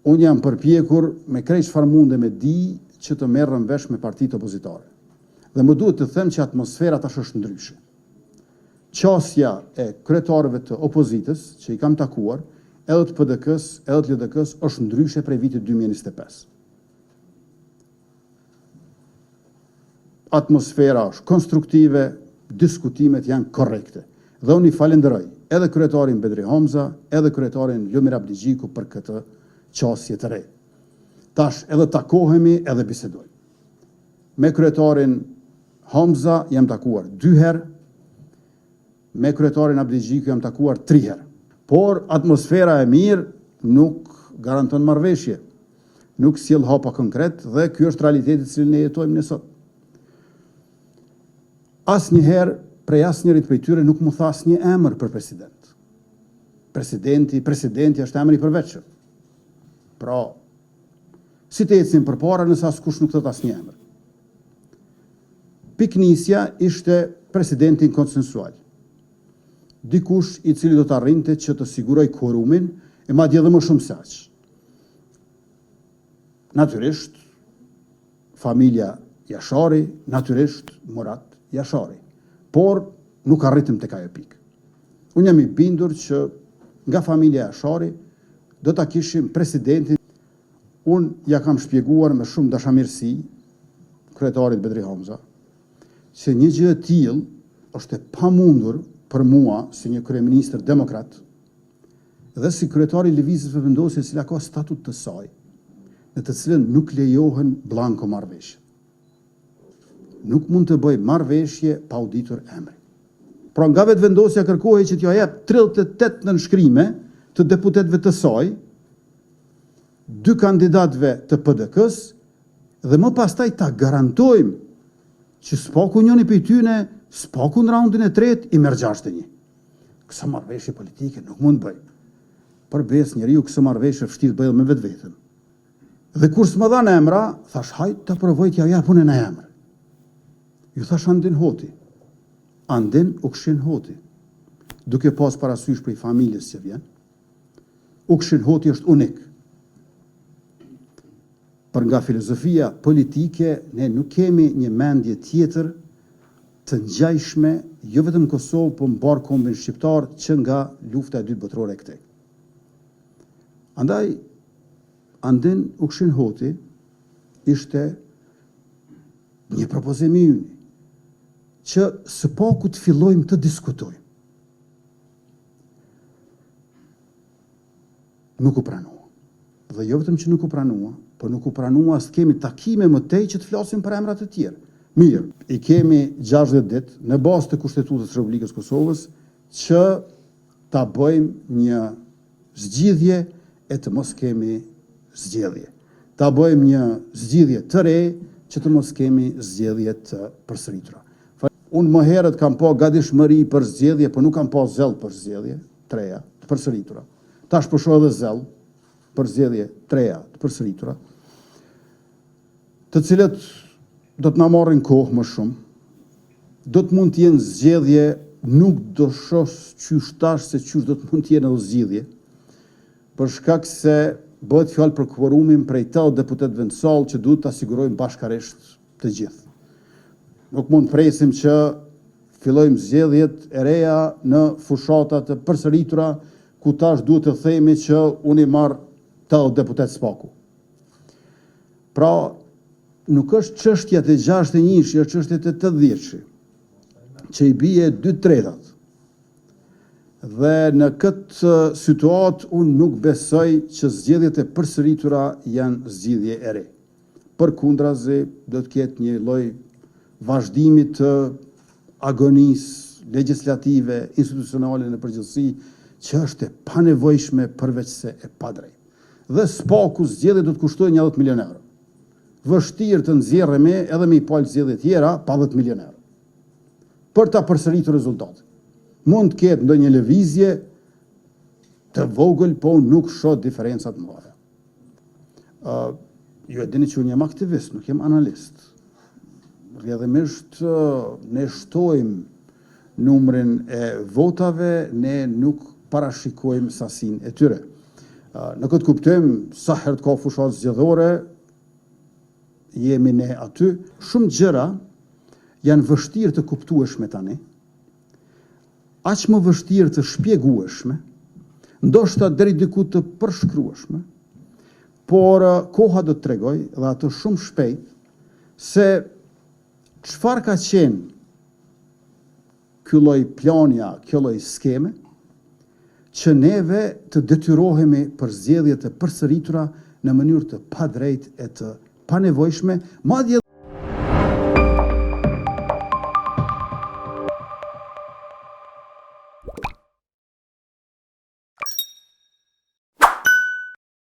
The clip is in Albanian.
unë jam përpjekur me krejt çfarë munde me di që të merrem vesh me partitë opozitare. Dhe më duhet të them që atmosfera tash është ndryshe. Qasja e kryetarëve të opozitës që i kam takuar, edhe të PDK-s, edhe të LDK-s, është ndryshe prej vitit 2025. Atmosfera është konstruktive, diskutimet janë korrekte. Dhe unë i falenderoj edhe kryetarin Bedri Hamza, edhe kryetarin Lumir Abdigjiku për këtë qasje të re. Tash edhe takohemi edhe bisedojmë. Me kryetarin Hamza jam takuar 2 herë, me kryetarin Abdigjiku jam takuar 3 herë. Por atmosfera e mirë nuk garanton marrëveshje, nuk sjell hapa konkret dhe ky është realiteti i cilin ne jetojmë ne sot. Asnjëherë prej asnjërit prej tyre nuk mu tha asnjë emër për president. Presidenti është emri i përveçshëm. Pra, si të ecim përpara nëse askush nuk thot asnjë emër. Piknisja ishte presidentin konsensual. Dikush i cili do të arrinte që të siguroj quorumin e madje edhe më shumë se aq. Natyrisht, familja Jashari, natyrisht Murat Jashari. Por nuk arritëm tek ajo pikë. Unë jam i bindur që nga familja Jashari do ta kishim presidentin. Unë ja kam shpjeguar me shumë dashamirësi kryetarit Bedri Hamza se një gjë e tillë është e pamundur për mua si një kryeministër demokrat dhe si kryetari i lëvizjes së vendosjes e cila ka statut të saj, në të cilën nuk lejohen blanko marrëveshje. Nuk mund të bëj marrëveshje pa u ditur emri. Pra nga vetë vendosja kërkohej që t'ja jep 38 nënshkrime të deputetëve të saj, 2 kandidatëve të PDK-s dhe më pastaj ta garantojmë që s'paku njëri prej tyre, s'paku në raundin e 3 i merr 61. Kësa marrëveshje politike nuk mund bëj. Përbes njeriu kësa marrëveshje vështirë bëj me vetveten. Dhe kur s'më dhan emra, thash hajt ta provoj t'ja jap unë në emër. Ju thash Andin Hoti. Andin Ukshin Hoti. Duke pas parasysh prej familjes që vjen, Ukshin Hoti është unik. Për nga filozofia politike, ne nuk kemi një mendje tjetër të ngjajshme, jo vetëm në Kosovë, por në barë kombin shqiptar që nga lufta e dytë botërore e këtej. Andaj, Andin Ukshin Hoti ishte një propozim i ynë, që së paku të fillojmë të diskutojmë. Nuk u pranua. Dhe jo vetëm që nuk u pranua, por nuk u pranua as kemi takime më tej që të flasim për emra të tjerë. Mirë, i kemi 60 ditë në bazë të Kushtetutës së Republikës Kosovës që ta bëjmë një zgjidhje e të mos kemi zgjedhje. Ta bëjmë një zgjidhje të re që të mos kemi zgjedhje të përsëritura. Unë më herët kam pa gatishmëri për zgjedhje, por nuk kam pa zell për zgjedhje, 3 të përsëritura. Tash po shoh edhe zell për zgjedhje 3 të përsëritura, të cilët do të na marrin kohë më shumë, do të mund të jenë zgjedhje, nuk do shoh qysh tash se qysh do të mund të jenë edhe zgjidhje, për shkak se bëhet fjalë për kvorumin prej 80 deputetëve në sallë që duhet të asigurojmë bashkarisht të gjithë. Nuk mund presim që fillojmë zgjedhjet e reja në fushata të përsëritura, ku tash duhet të themi që unë i marr 80 deputet s'paku. Pra, nuk është çështja të 61-shi, është çështja të 80-shi, që i bie 2/3. Dhe në këtë situatë unë nuk besoj që zgjedhjet e përsëritura janë zgjidhje e re. Përkundrazi do të ketë një lloj vazhdimi të agonisë legislative, institucionale në përgjithësi, që është e panevojshme përveç se e padrejtë. Dhe s'paku zgjedhjet do të kushtojnë 10 milion euro. Vështirë të nxjerremi edhe me i palë zgjedhje tjera pa 10 milion euro. Për ta përsëritur rezultatin. Mund të ketë ndonjë lëvizje të vogël, po nuk shoh diferencat të mëdha. Ju e dini që unë jam aktivist, nuk jam analist. Rrjedhimisht ne shtojmë numrin e votave, ne nuk parashikojmë sasinë e tyre. Në këtë kuptim, sa herë ka fushat zgjedhore, jemi ne aty. Shumë gjëra janë vështirë të kuptueshme tani, aq më vështirë të shpjegueshme, ndoshta deri diku të përshkrueshme, por koha do të tregoj dhe atë shumë shpejt se çfarë ka qenë ky lloj planja, kjo lloj skeme, që neve të detyrohemi për zgjedhje të përsëritura në mënyrë të padrejtë e të panevojshme, madje